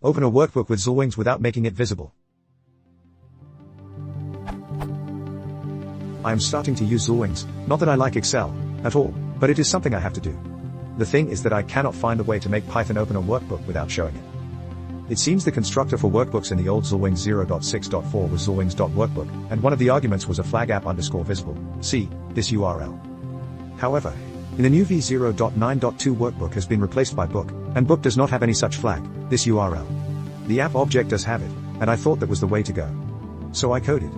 Open a workbook with Xlwings without making it visible. I am starting to use Xlwings, not that I like Excel at all, but it is something I have to do. The thing is that I cannot find a way to make Python open a workbook without showing it. It seems the constructor for workbooks in the old Xlwings 0.6.4 was Xlwings.workbook, and one of the arguments was a flag app_visible. See this URL. However, in the new v0.9.2 workbook has been replaced by book, and book does not have any such flag, this URL. The app object does have it, and I thought that was the way to go. So I coded.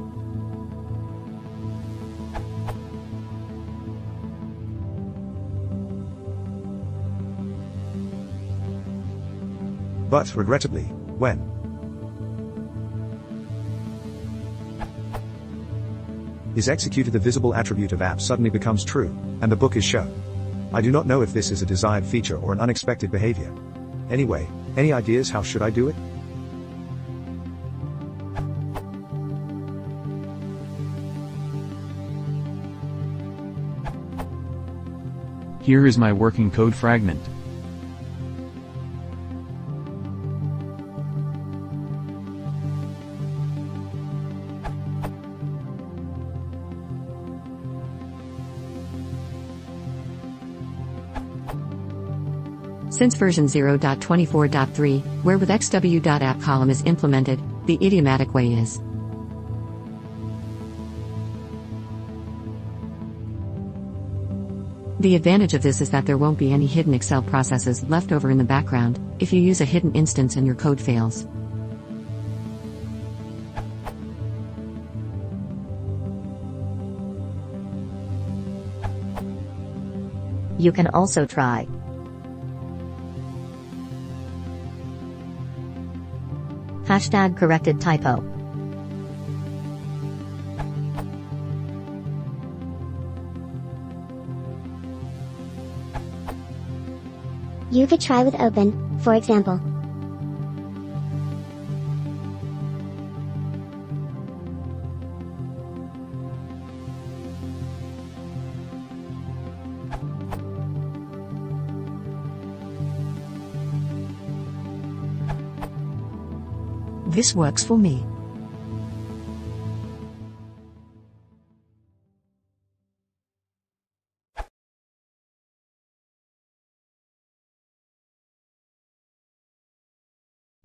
But, regrettably, when is executed, the visible attribute of app suddenly becomes true, and the book is shown. I do not know if this is a desired feature or an unexpected behavior. Anyway, any ideas how should I do it? Here is my working code fragment. Since version 0.24.3, where with xw.app column is implemented, the idiomatic way is. The advantage of this is that there won't be any hidden Excel processes left over in the background if you use a hidden instance and your code fails. You can also try #corrected typo. You could try with open, for example. This works for me.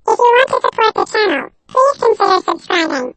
If you want to support the channel, please consider subscribing.